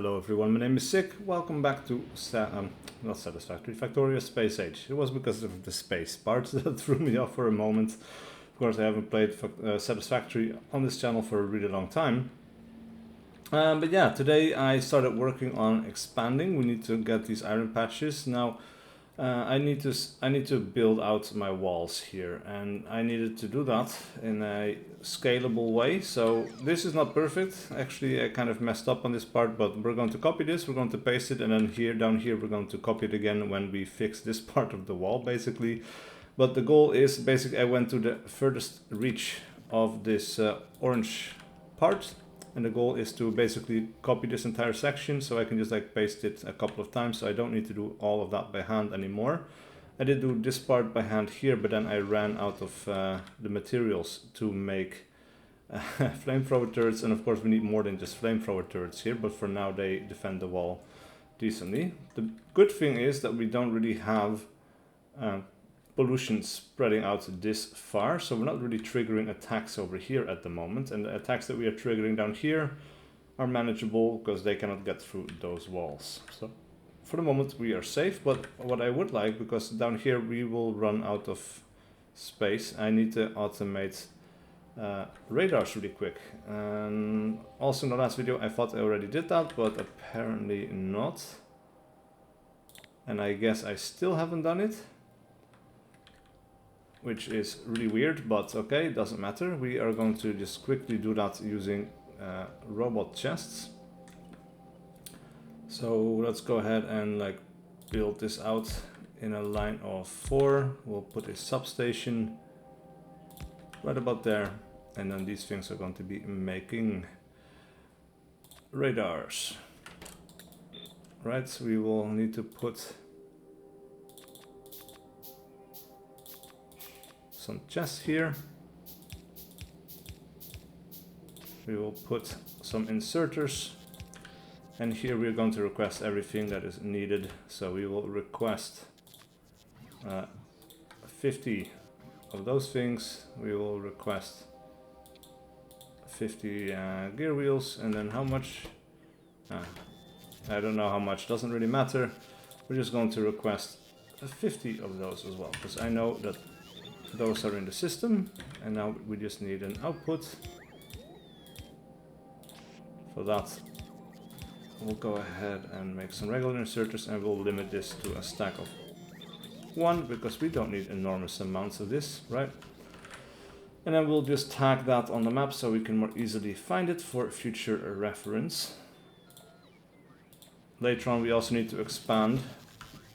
Hello everyone, my name is SiC. Welcome back to not Satisfactory, Factorio Space Age. It was because of the space parts that threw me off for a moment. Of course, I haven't played Satisfactory on this channel for a really long time. But yeah, today I started working on expanding. We need to get these iron patches. Now, I need to build out my walls here, and I needed to do that in a scalable way. So this is not perfect. Actually, I kind of messed up on this part, but we're going to copy this, we're going to paste it, and then here, down here, we're going to copy it again when we fix this part of the wall, basically. But the goal is basically I went to the furthest reach of this orange part. And the goal is to basically copy this entire section so I can just like paste it a couple of times, so I don't need to do all of that by hand anymore. I did do this part by hand here, but then I ran out of the materials to make flamethrower turrets, and of course we need more than just flamethrower turrets here, but for now they defend the wall decently. The good thing is that we don't really have pollution spreading out this far, so we're not really triggering attacks over here at the moment, and the attacks that we are triggering down here are manageable because they cannot get through those walls. So for the moment we are safe, but what I would like, because down here we will run out of space, I need to automate radars really quick. And also in the last video I thought I already did that, but apparently not, and I guess I still haven't done it, which is really weird, but okay, it doesn't matter. We are going to just quickly do that using robot chests. So let's go ahead and like build this out in a line of 4. We'll put a substation right about there, and then these things are going to be making radars. Right, so we will need to put some chests here. We will put some inserters, and here we're going to request everything that is needed. So we will request 50 of those things. We will request 50 gear wheels, and then how much? I don't know how much, doesn't really matter. We're just going to request 50 of those as well, because I know that those are in the system, and now we just need an output. For that, we'll go ahead and make some regular inserters, and we'll limit this to a stack of 1, because we don't need enormous amounts of this, right? And then we'll just tag that on the map so we can more easily find it for future reference. Later on we also need to expand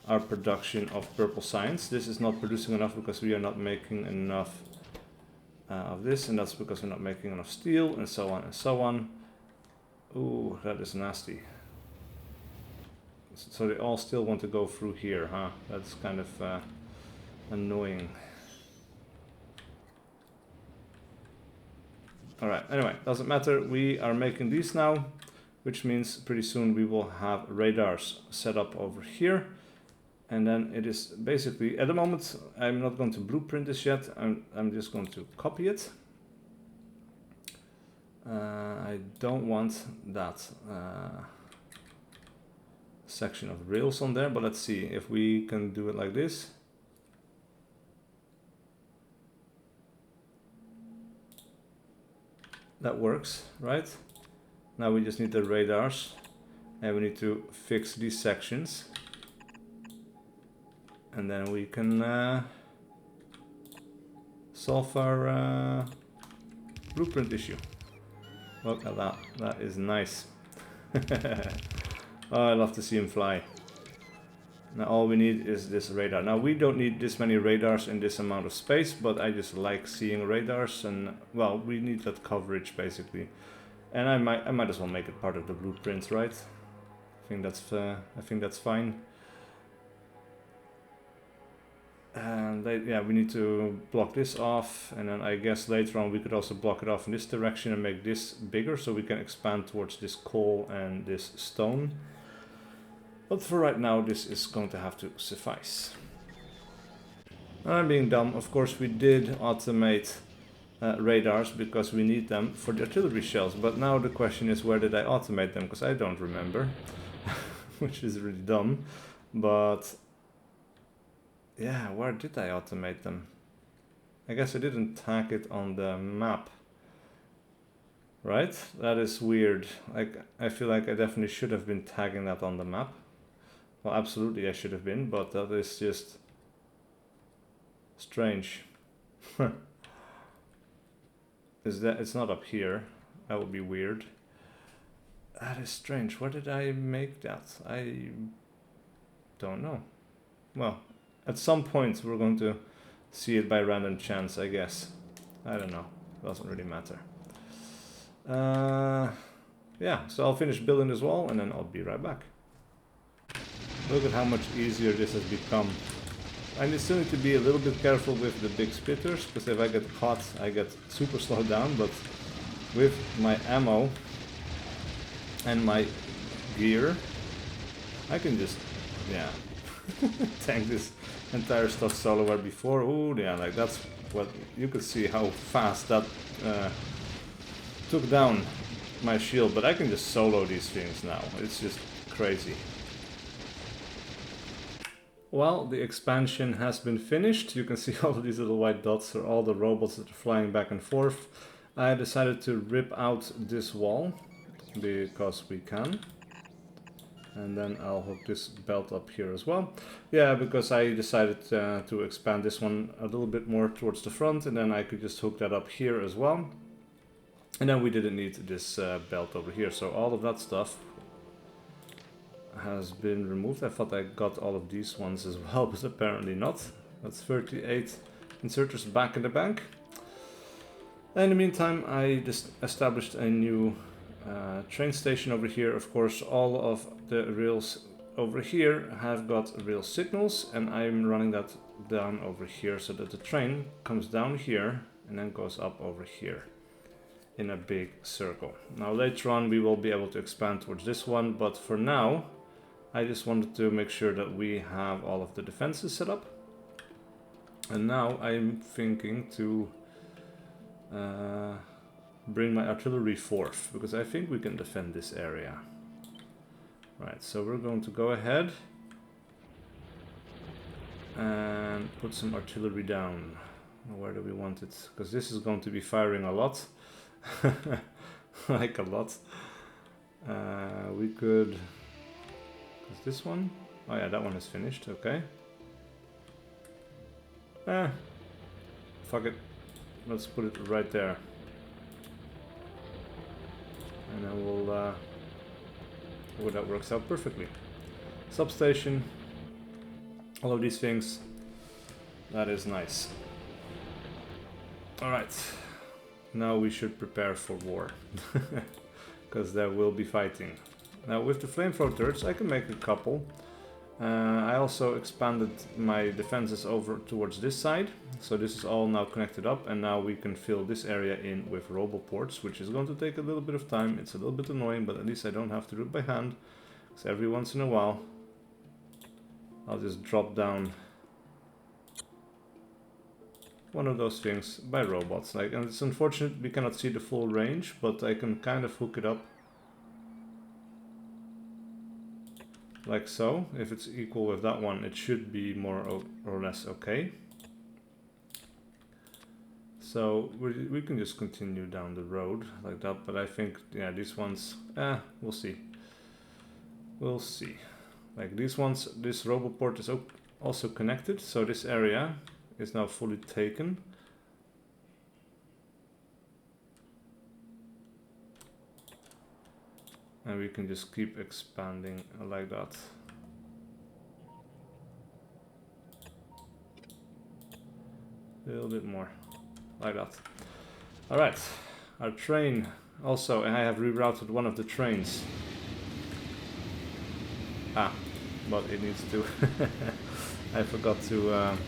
our production of purple science. This is not producing enough because we are not making enough of this, and that's because we're not making enough steel, and so on and so on. Ooh, that is nasty. So they all still want to go through here, huh? That's kind of annoying. Alright, anyway, doesn't matter. We are making these now, which means pretty soon we will have radars set up over here. And then it is basically, at the moment, I'm not going to blueprint this yet. I'm just going to copy it. I don't want that section of rails on there, but let's see if we can do it like this. That works, right? Now we just need the radars, and we need to fix these sections. And then we can solve our blueprint issue. Look at that, that is nice. Oh, I love to see him fly. Now all we need is this radar. Now we don't need this many radars in this amount of space, but I just like seeing radars, and well, we need that coverage basically. And I might as well make it part of the blueprints, right? I think that's fine. And yeah, we need to block this off, and then I guess later on we could also block it off in this direction and make this bigger so we can expand towards this coal and this stone. But for right now this is going to have to suffice. I'm being dumb. Of course we did automate radars because we need them for the artillery shells. But now the question is, where did I automate them? Because I don't remember, which is really dumb. But yeah, where did I automate them? I guess I didn't tag it on the map. Right? That is weird. Like, I feel like I definitely should have been tagging that on the map. Well, absolutely I should have been, but that is just strange. Is that it's not up here? That would be weird. That is strange. Where did I make that? I don't know. Well, at some point we're going to see it by random chance, I guess. I don't know. Doesn't really matter. Yeah, so I'll finish building this wall and then I'll be right back. Look at how much easier this has become. I still need to be a little bit careful with the big spitters, because if I get caught I get super slowed down, but with my ammo and my gear I can just, yeah, tank this entire stuff solo, where before, oh yeah, like that's what, you could see how fast that took down my shield, but I can just solo these things now. It's just crazy. Well, the expansion has been finished. You can see all of these little white dots are all the robots that are flying back and forth. I decided to rip out this wall because we can. And then I'll hook this belt up here as well. Yeah, because I decided to expand this one a little bit more towards the front, and then I could just hook that up here as well. And then we didn't need this belt over here, so all of that stuff has been removed. I thought I got all of these ones as well, but apparently not. That's 38 inserters back in the bank. In the meantime, I just established a new train station over here. Of course, all of the rails over here have got rail signals, and I'm running that down over here so that the train comes down here and then goes up over here in a big circle. Now later on we will be able to expand towards this one, but for now I just wanted to make sure that we have all of the defenses set up. And now I'm thinking to bring my artillery forth, because I think we can defend this area. Right, so we're going to go ahead and put some artillery down. Where do we want it? Because this is going to be firing a lot. Like a lot. We could... Is this one? Oh yeah, that one is finished, okay. Fuck it. Let's put it right there. And then we'll... oh, that works out perfectly. Substation. All of these things. That is nice. Alright. Now we should prepare for war. Because there will be fighting. Now with the flamethrower turrets I can make a couple. I also expanded my defenses over towards this side. So this is all now connected up, and now we can fill this area in with roboports, which is going to take a little bit of time. It's a little bit annoying, but at least I don't have to do it by hand. So every once in a while I'll just drop down one of those things by robots. Like, and it's unfortunate we cannot see the full range, but I can kind of hook it up like so. If it's equal with that one, it should be more or less okay. So we can just continue down the road like that, but I think, yeah, these ones, we'll see. We'll see. Like these ones, this roboport is also connected, so this area is now fully taken. And we can just keep expanding like that. A little bit more, like that. Alright, our train also, and I have rerouted one of the trains. But it needs to... I forgot to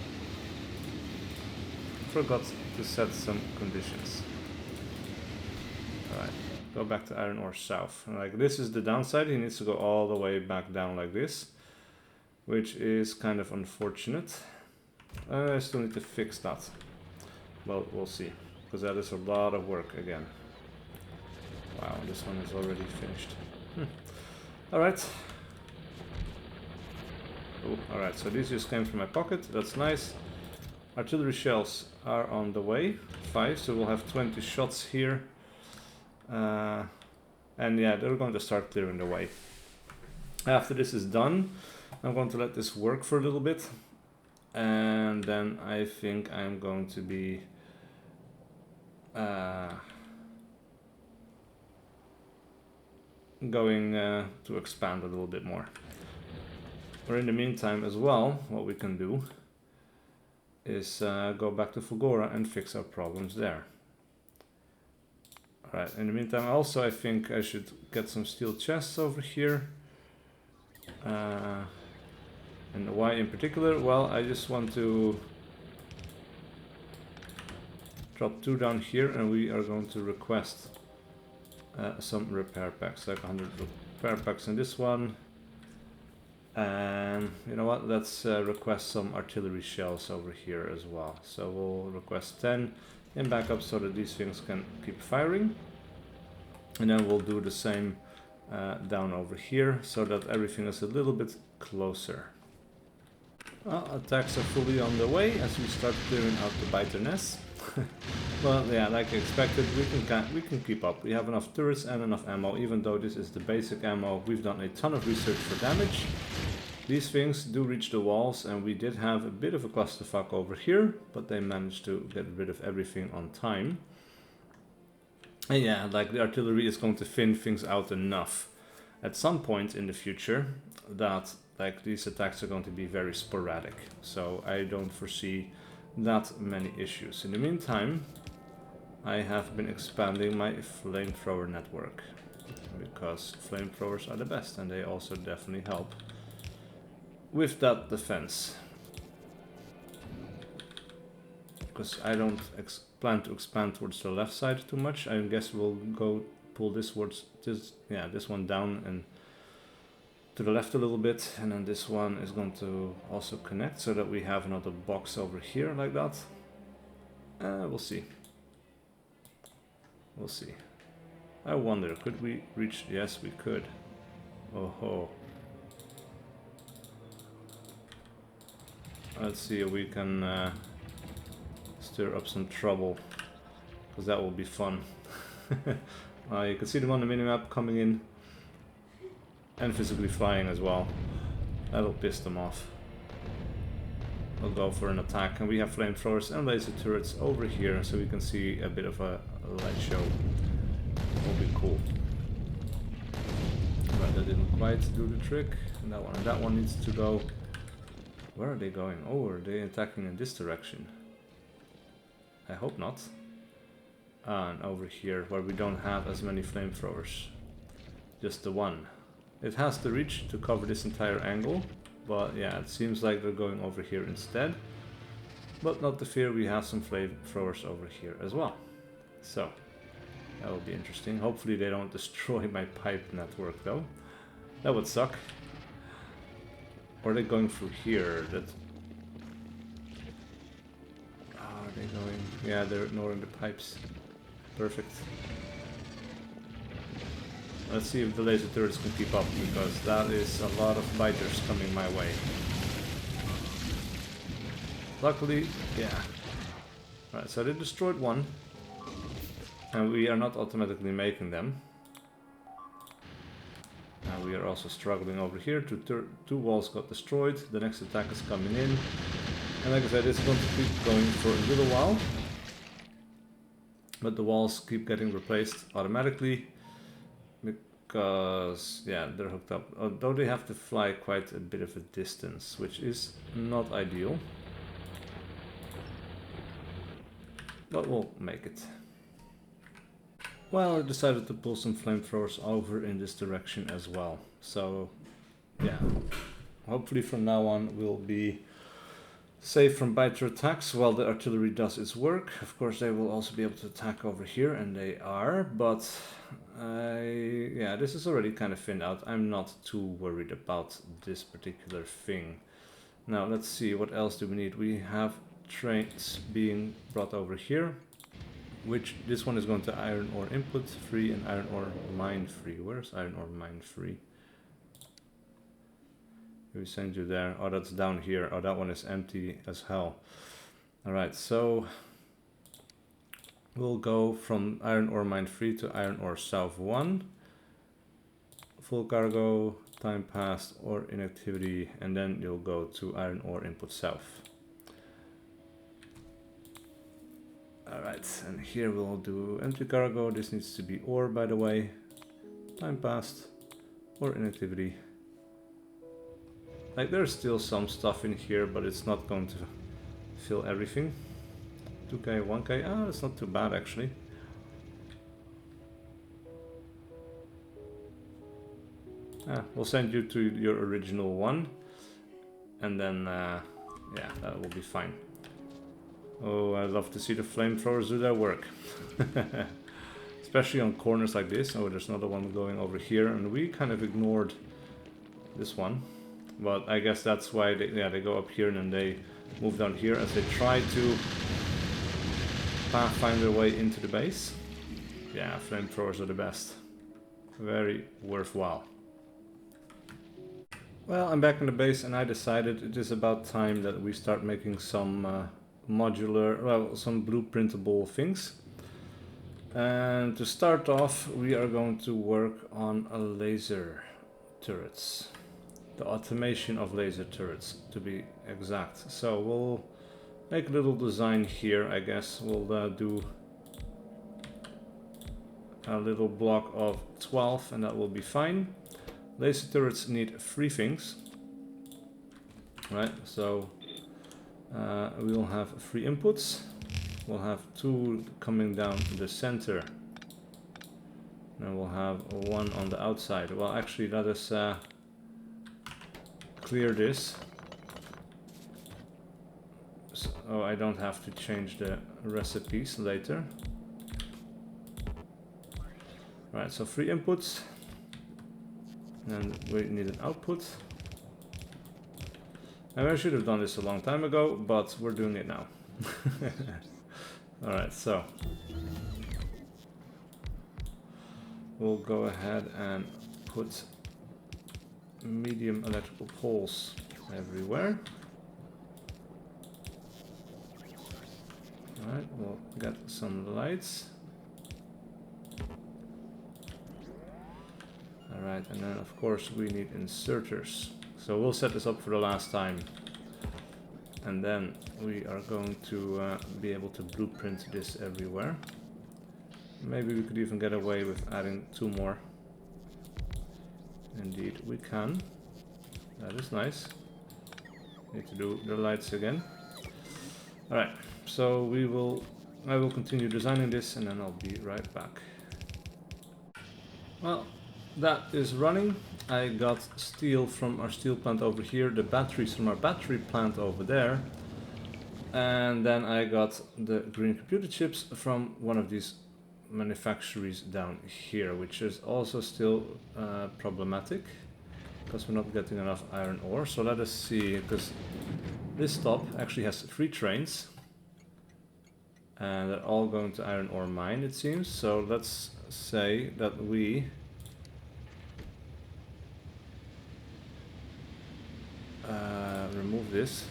set some conditions. Alright. Go back to iron ore south. Like this is the downside, he needs to go all the way back down like this, which is kind of unfortunate. I still need to fix that. Well, we'll see. because that is a lot of work again. Wow, this one is already finished. Alright. Alright, so these just came from my pocket, that's nice. Artillery shells are on the way, 5, so we'll have 20 shots here. And yeah, they're going to start clearing the way. After this is done, I'm going to let this work for a little bit. And then I think I'm going to be going to expand a little bit more. Or in the meantime as well, what we can do is go back to Fulgora and fix our problems there. Alright, in the meantime also I think I should get some steel chests over here. And why in particular? Well, I just want to drop 2 down here, and we are going to request some repair packs, like 100 repair packs in this one. And you know what, let's request some artillery shells over here as well. So we'll request 10 in backup so that these things can keep firing. And then we'll do the same down over here so that everything is a little bit closer. Attacks are fully on the way as we start clearing out the biter nests. Well, yeah, like expected, we can keep up. We have enough turrets and enough ammo, even though this is the basic ammo. We've done a ton of research for damage. These things do reach the walls, and we did have a bit of a clusterfuck over here, but they managed to get rid of everything on time. And yeah, like the artillery is going to thin things out enough at some point in the future that like these attacks are going to be very sporadic. So I don't foresee that many issues. In the meantime, I have been expanding my flamethrower network because flamethrowers are the best, and they also definitely help with that defense. Because I don't plan to expand towards the left side too much. I guess we'll go pull this towards this one down and to the left a little bit, and then this one is going to also connect so that we have another box over here like that. We'll see. We'll see. I wonder, could we reach? Yes, we could. Oh ho. Let's see if we can stir up some trouble, because that will be fun. You can see them on the minimap coming in and physically flying as well. That'll piss them off. We'll go for an attack, and we have flamethrowers and laser turrets over here, so we can see a bit of a light show. Will be cool. Right, that didn't quite do the trick. And that one needs to go. Where are they going? Oh, are they attacking in this direction? I hope not. And over here, where we don't have as many flamethrowers. Just the one. It has the reach to cover this entire angle, but yeah, it seems like they're going over here instead. But not to fear, we have some flamethrowers over here as well. So, that will be interesting. Hopefully they don't destroy my pipe network though. That would suck. Or are they going through here? Are they going? Yeah, they're ignoring the pipes. Perfect. Let's see if the laser turrets can keep up, because that is a lot of biters coming my way. Luckily, yeah. Right, so they destroyed one. And we are not automatically making them. And we are also struggling over here. Two walls got destroyed. The next attack is coming in. And like I said, it's going to keep going for a little while. But the walls keep getting replaced automatically. Because, yeah, they're hooked up. Although they have to fly quite a bit of a distance, which is not ideal. But we'll make it. Well, I decided to pull some flamethrowers over in this direction as well. So, yeah. Hopefully from now on we'll be safe from biter attacks while the artillery does its work. Of course, they will also be able to attack over here, and they are, but yeah, this is already kind of thinned out. I'm not too worried about this particular thing. Now, let's see, what else do we need? We have trains being brought over here. which this one is going to iron ore input free and iron ore mine free. Where's iron ore mine free? We send you there. Oh, that's down here. Oh, that one is empty as hell. All right, so we'll go from iron ore mine free to iron ore south 1. Full cargo, time passed, or inactivity, and then you'll go to iron ore input south. All right, and here we'll do empty cargo. This needs to be ore, by the way. Time passed, or inactivity. Like, there's still some stuff in here, but it's not going to fill everything. 2k, 1k, ah, that's not too bad actually. We'll send you to your original one, and then, yeah, that will be fine. Oh, I'd love to see the flamethrowers do their work. Especially on corners like this. Oh, there's another one going over here, and we kind of ignored this one. But I guess that's why they go up here and then they move down here as they try to find their way into the base. Yeah, flamethrowers are the best. Very worthwhile. Well, I'm back in the base and I decided it is about time that we start making some modular, well, some blueprintable things. And to start off, we are going to work on a laser turrets. The automation of laser turrets, to be exact. So we'll make a little design here, I guess. We'll do a little block of 12 and that will be fine. Laser turrets need 3 things. Right, so we'll have 3 inputs. We'll have 2 coming down the center. And we'll have 1 on the outside. Well, actually, let us clear this. So, oh, I don't have to change the recipes later. Right, so 3 inputs. And we need an output. And I should have done this a long time ago, but we're doing it now. Alright, so we'll go ahead and put medium electrical poles everywhere. Alright, we'll get some lights. Alright, and then of course we need inserters. So we'll set this up for the last time. And then we are going to be able to blueprint this everywhere. Maybe we could even get away with adding 2 more. Indeed, we can. That is nice. Need to do the lights again. Alright, so I will continue designing this and then I'll be right back. Well, that is running. I got steel from our steel plant over here, the batteries from our battery plant over there, and then I got the green computer chips from one of these manufacturers down here, which is also still problematic because we're not getting enough iron ore. So let us see, because this stop actually has 3 trains and they're all going to iron ore mine, it seems. So let's say that we remove this,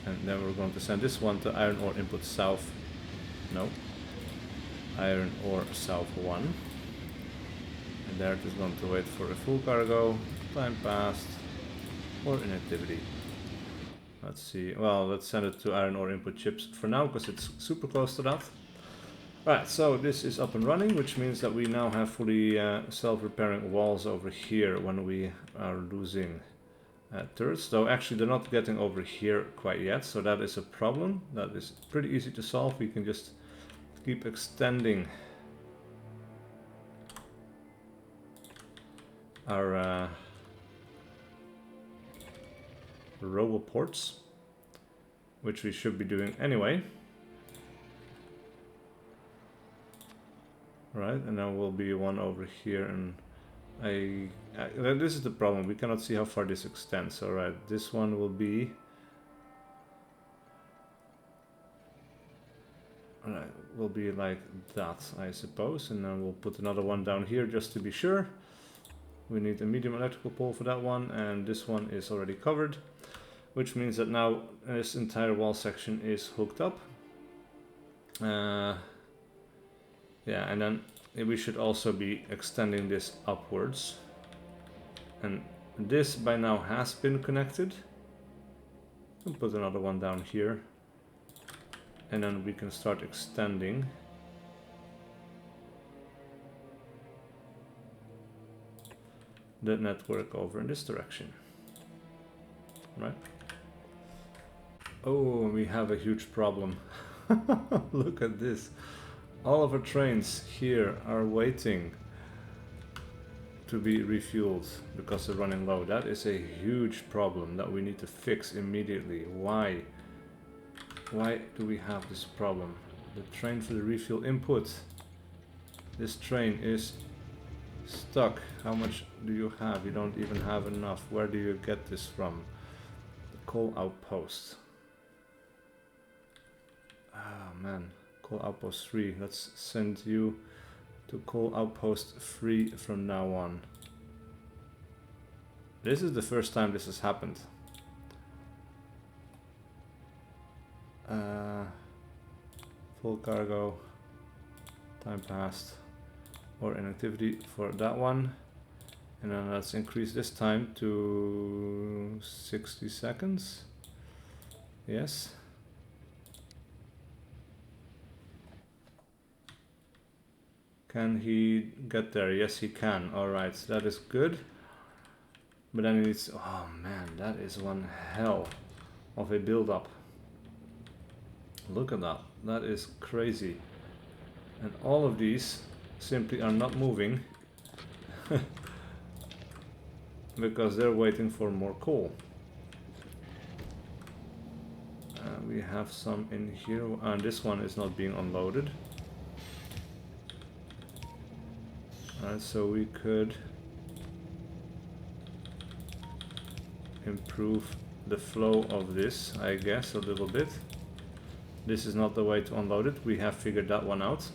and then we're going to send this one to iron ore input south. No, iron ore south 1, and there it is going to wait for a full cargo, time passed, or inactivity. Let's see, well, let's send it to iron ore input chips for now because it's super close to that. Right, so this is up and running, which means that we now have fully self-repairing walls over here when we are losing turrets, though actually they're not getting over here quite yet, so that is a problem. That is pretty easy to solve. We can just keep extending our roboports, which we should be doing anyway. Right, and now will be one over here, and this is the problem, we cannot see how far this extends. Alright, this one will be... Alright, will be like that, I suppose, and then we'll put another one down here just to be sure. We need a medium electrical pole for that one, and this one is already covered, which means that now this entire wall section is hooked up. Yeah, and then we should also be extending this upwards, and this by now has been connected. We'll put another one down here, and then we can start extending the network over in this direction, right? Oh, we have a huge problem. Look at this. All of our trains here are waiting to be refueled because they're running low. That is a huge problem that we need to fix immediately. Why? Why do we have this problem? The train for the refuel input. This train is stuck. How much do you have? You don't even have enough. Where do you get this from? The coal outpost. Ah, man. Coal outpost 3. Let's send you to coal outpost 3 from now on. This is the first time this has happened. Full cargo, time passed, or inactivity for that one. And then let's increase this time to 60 seconds. Yes. Can he get there? Yes, he can. Alright, that is good. But then he needs... Oh man, that is one hell of a build-up. Look at that. That is crazy. And all of these simply are not moving because they're waiting for more coal. We have some in here, and this one is not being unloaded. Alright, so we could improve the flow of this, I guess, a little bit. This is not the way to unload it. We have figured that one out.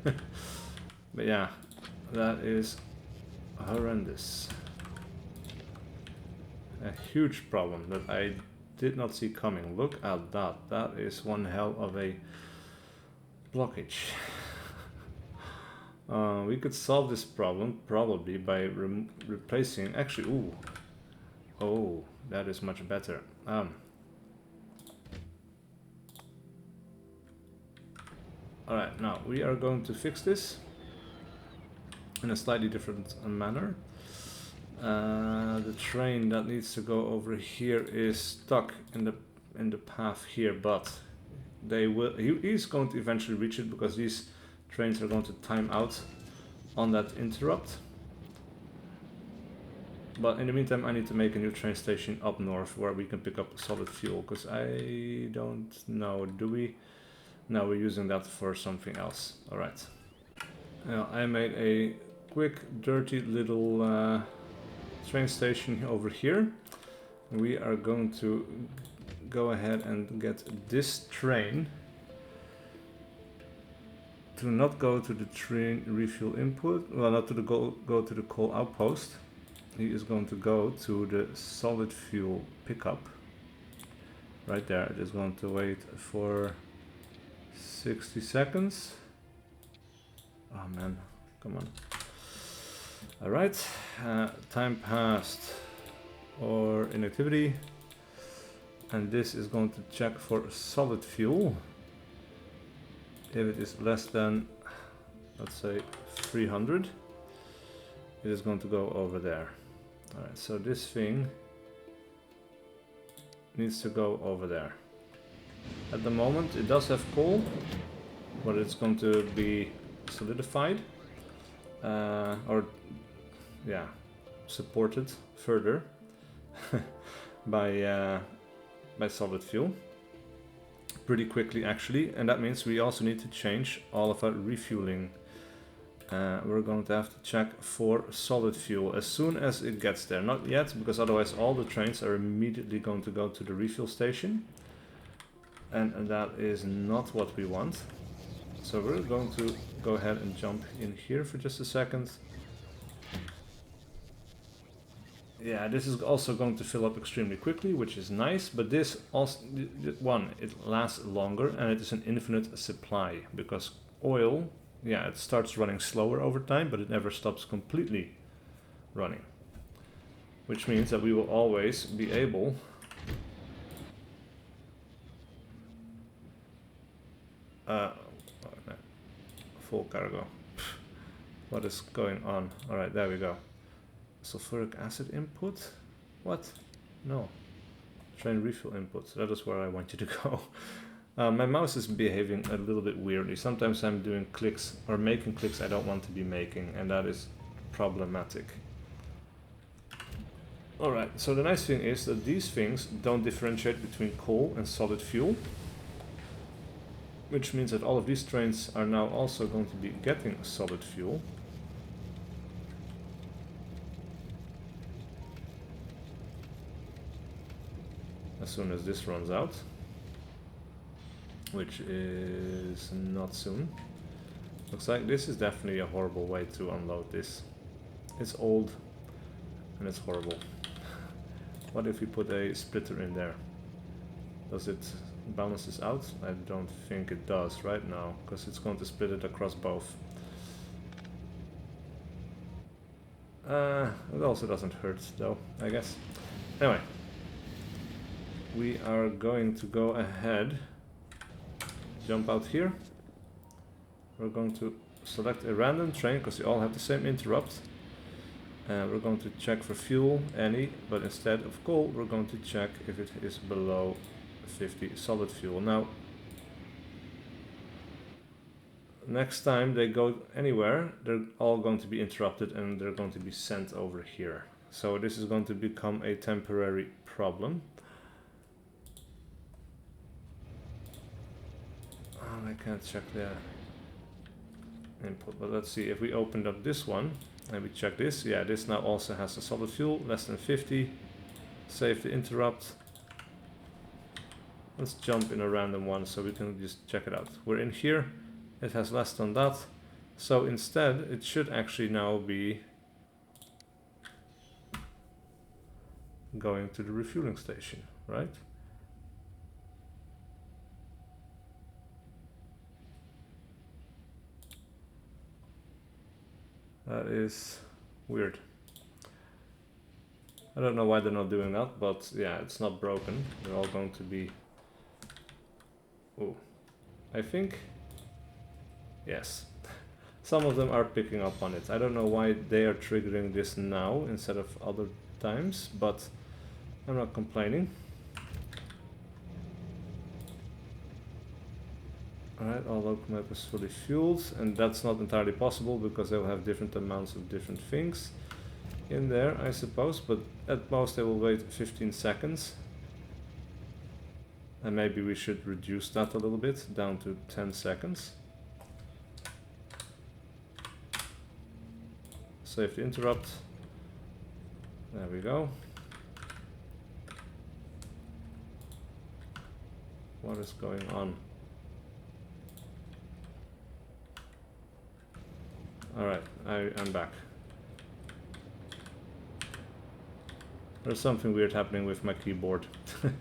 But yeah, that is horrendous. A huge problem that I did not see coming. Look at that. That is one hell of a blockage. We could solve this problem probably by replacing... Actually, ooh. Oh, that is much better. Alright, now we are going to fix this in a slightly different manner. The train that needs to go over here is stuck in the path here, but they will. He's going to eventually reach it because these trains are going to time out on that interrupt. But in the meantime, I need to make a new train station up north where we can pick up solid fuel, because I don't know. Do we? No, we're using that for something else. Alright. Now, I made a quick, dirty little train station over here. We are going to go ahead and get this train to not go to the train refuel input, well, not to the go to the coal outpost. He is going to go to the solid fuel pickup. Right there. It is going to wait for 60 seconds. Oh man, come on. Alright, time passed or inactivity. And this is going to check for solid fuel. If it is less than, let's say, 300, it is going to go over there. Alright, so this thing needs to go over there. At the moment it does have coal, but it's going to be solidified or yeah, supported further by solid fuel pretty quickly actually, and that means we also need to change all of our refueling. We're going to have to check for solid fuel as soon as it gets there. Not yet, because otherwise all the trains are immediately going to go to the refuel station. And that is not what we want. So we're going to go ahead and jump in here for just a second. Yeah, this is also going to fill up extremely quickly, which is nice, but this also, one, it lasts longer and it is an infinite supply, because oil, yeah, it starts running slower over time, but it never stops completely running. Which means that we will always be able full cargo. What is going on? Alright, there we go. Sulfuric acid input? What? No. Train refill input. That is where I want you to go. My mouse is behaving a little bit weirdly. Sometimes I'm doing clicks or making clicks I don't want to be making, and that is problematic. Alright, so the nice thing is that these things don't differentiate between coal and solid fuel, which means that all of these trains are now also going to be getting solid fuel. As soon as this runs out, which is not soon. Looks like this is definitely a horrible way to unload this. It's old and it's horrible. What if we put a splitter in there? Does it balance this out? I don't think it does right now, because it's going to split it across both. It also doesn't hurt though, I guess. Anyway, we are going to go ahead, jump out here. We're going to select a random train because they all have the same interrupt. We're going to check for fuel, any, but instead of coal, we're going to check if it is below 50 solid fuel. Now, next time they go anywhere, they're all going to be interrupted and they're going to be sent over here. So this is going to become a temporary problem. I can't check the input, but let's see if we opened up this one and we check this. Yeah, this now also has a solid fuel, less than 50. Save the interrupt. Let's jump in a random one so we can just check it out. We're in here, it has less than that. So instead, it should actually now be going to the refueling station, right? That is weird. I don't know why they're not doing that, but yeah, it's not broken. They're all going to be... Oh, I think... Yes. Some of them are picking up on it. I don't know why they are triggering this now instead of other times, but I'm not complaining. Alright, all locomotives fully fueled, and that's not entirely possible because they'll have different amounts of different things in there, I suppose, but at most they will wait 15 seconds. And maybe we should reduce that a little bit, down to 10 seconds. Save the interrupt. There we go. What is going on? Alright, I'm back. There's something weird happening with my keyboard. Man,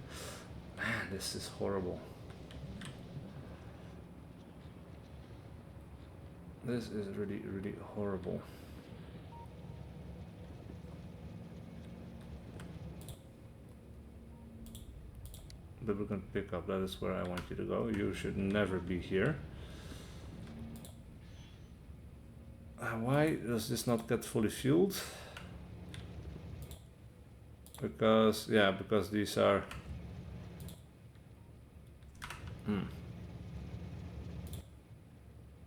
this is horrible. This is really, really horrible. But we're going to pick up, that is where I want you to go. You should never be here. Why does this not get fully fueled? Because, yeah, because these are...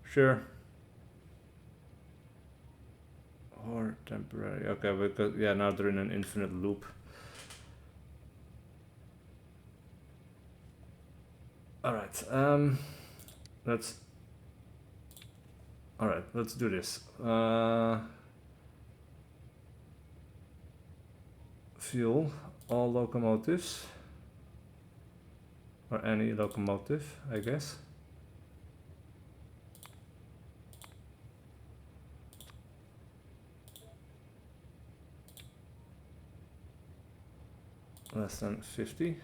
Sure. Or temporary. Okay, because, yeah, now they're in an infinite loop. Alright, let's do this. Fuel all locomotives, or any locomotive, I guess. less than 50.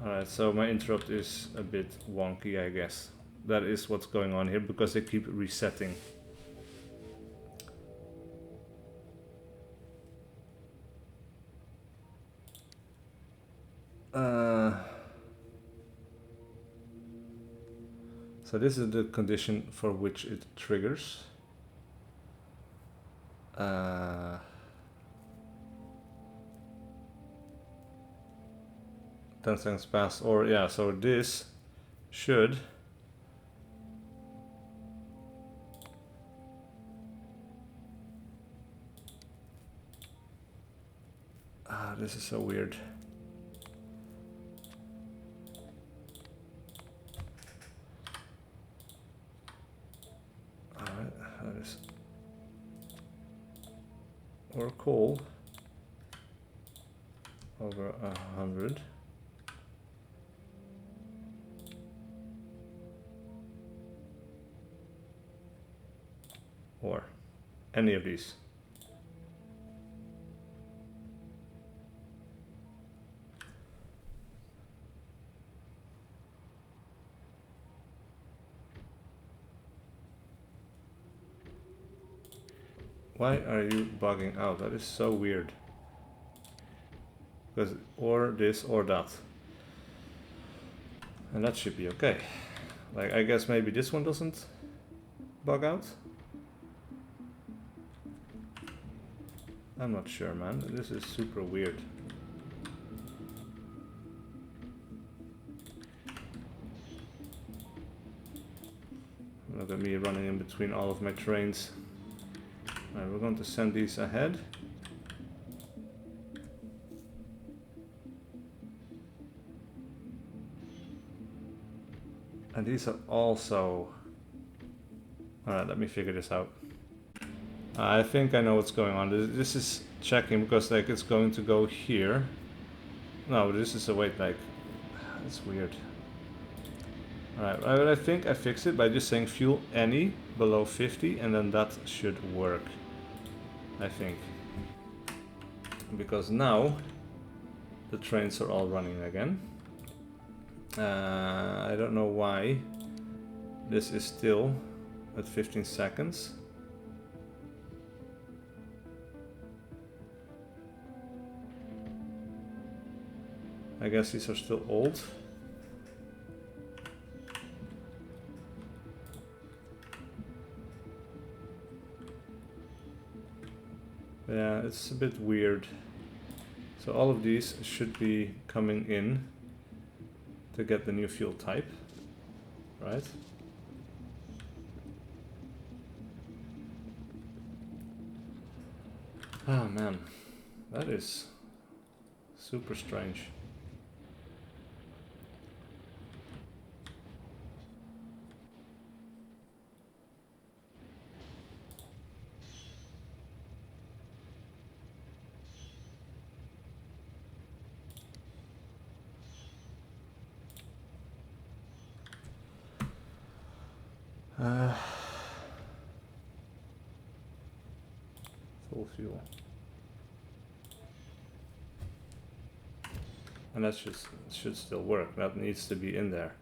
Alright, so my interrupt is a bit wonky, I guess. That is what's going on here, because they keep resetting. So this is the condition for which it triggers. 10 seconds pass, or yeah, so this should this is so weird. Alright, that is or coal over 100. Or any of these. Why are you bugging out? That is so weird. Because or this or that. And that should be okay. Like, I guess maybe this one doesn't bug out? I'm not sure, man. This is super weird. Look at me running in between all of my trains. Alright, we're going to send these ahead. And these are also... Alright, let me figure this out. I think I know what's going on. This is checking because like it's going to go here. No, this is a wait, like... That's weird. Alright, I think I fixed it by just saying fuel any below 50 and then that should work. I think. Because now the trains are all running again. I don't know why this is still at 15 seconds. I guess these are still old. Yeah, it's a bit weird. So all of these should be coming in to get the new fuel type, right? Ah man, that is super strange. Full fuel. And that should still work. That needs to be in there.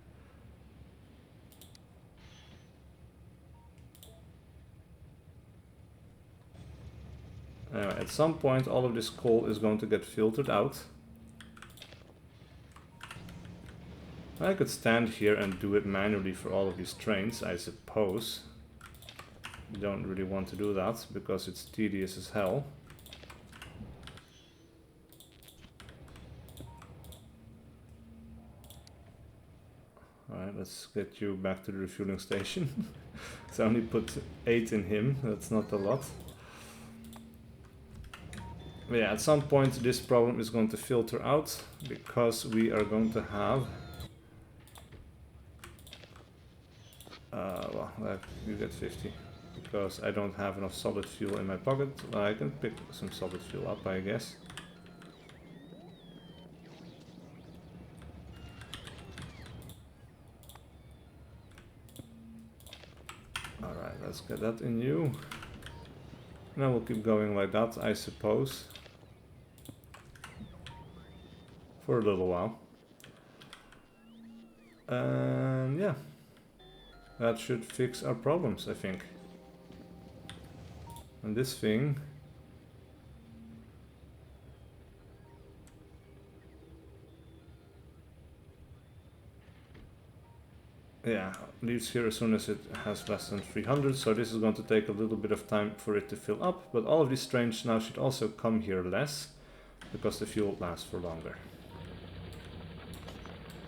Anyway, at some point all of this coal is going to get filtered out. I could stand here and do it manually for all of these trains, I suppose. You don't really want to do that because it's tedious as hell. Alright, let's get you back to the refueling station. So I only put 8 in him, that's not a lot. But yeah, at some point this problem is going to filter out because we are going to have... well, you get 50. Because I don't have enough solid fuel in my pocket. Well, I can pick some solid fuel up, I guess. let's get that in you. And then we'll keep going like that, I suppose. For a little while. And yeah. That should fix our problems, I think. And this thing... yeah, leaves here as soon as it has less than 300, so this is going to take a little bit of time for it to fill up, but all of these trains now should also come here less, because the fuel lasts for longer.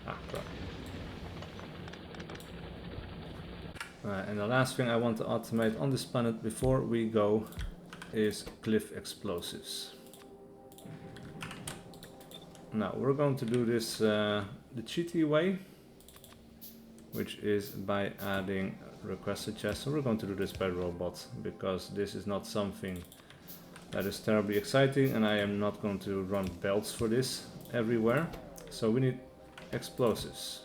Ah, crap. And the last thing I want to automate on this planet before we go is cliff explosives. Now, we're going to do this the cheaty way, which is by adding requested chests. And we're going to do this by robot, because this is not something that is terribly exciting, and I am not going to run belts for this everywhere. So we need explosives.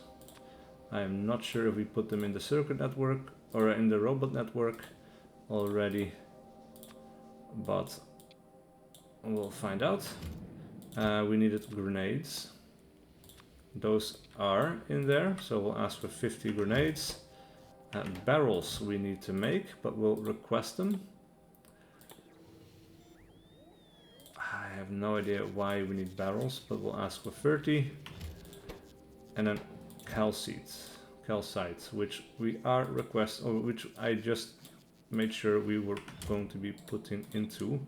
I am not sure if we put them in the circuit network or in the robot network already, but we'll find out. We needed grenades. Those are in there, so we'll ask for 50 grenades. Barrels we need to make, but we'll request them. I have no idea why we need barrels, but we'll ask for 30. And then calcites, which we are which I just made sure we were going to be putting into.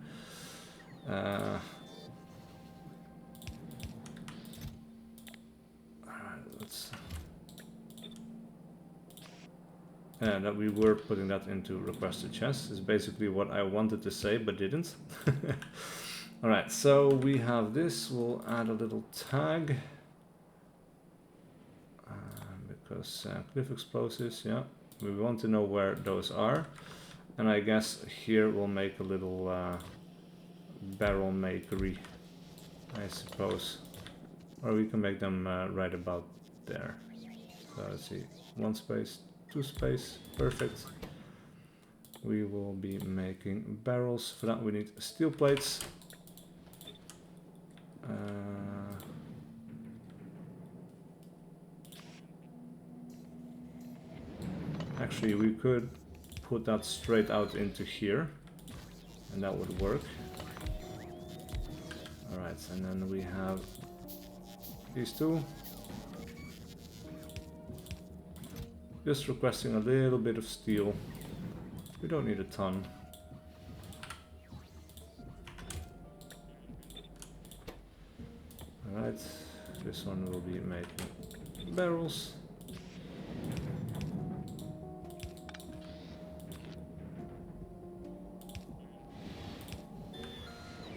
That we were putting that into requested chests is basically what I wanted to say but didn't. Alright, so we have this. We'll add a little tag. Because cliff explosives, yeah, we want to know where those are. And I guess here we'll make a little barrel makery, I suppose. Or we can make them right about there. So let's see, 1 space, 2 space, perfect. We will be making barrels. For that we need steel plates. Actually, we could put that straight out into here, and that would work. Alright, and then we have these two. Just requesting a little bit of steel. We don't need a ton. Alright, this one will be making barrels.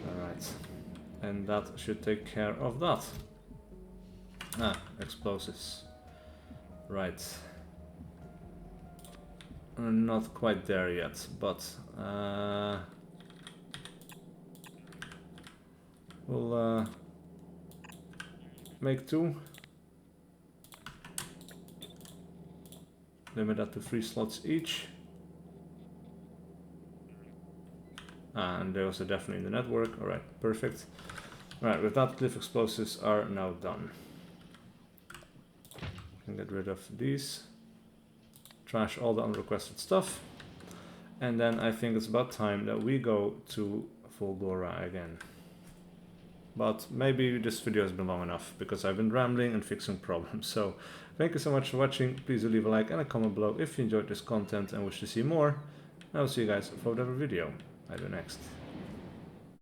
Alright, and that should take care of that. Ah, explosives. Right. Not quite there yet, but we'll make 2. Limit that to 3 slots each. And those are definitely in the network. Alright, perfect. Alright, with that, cliff explosives are now done. Can get rid of these. Trash all the unrequested stuff. And then I think it's about time that we go to Fulgora again. But maybe this video has been long enough, because I've been rambling and fixing problems. So thank you so much for watching. Please do leave a like and a comment below if you enjoyed this content and wish to see more. And I'll see you guys for whatever video I do next.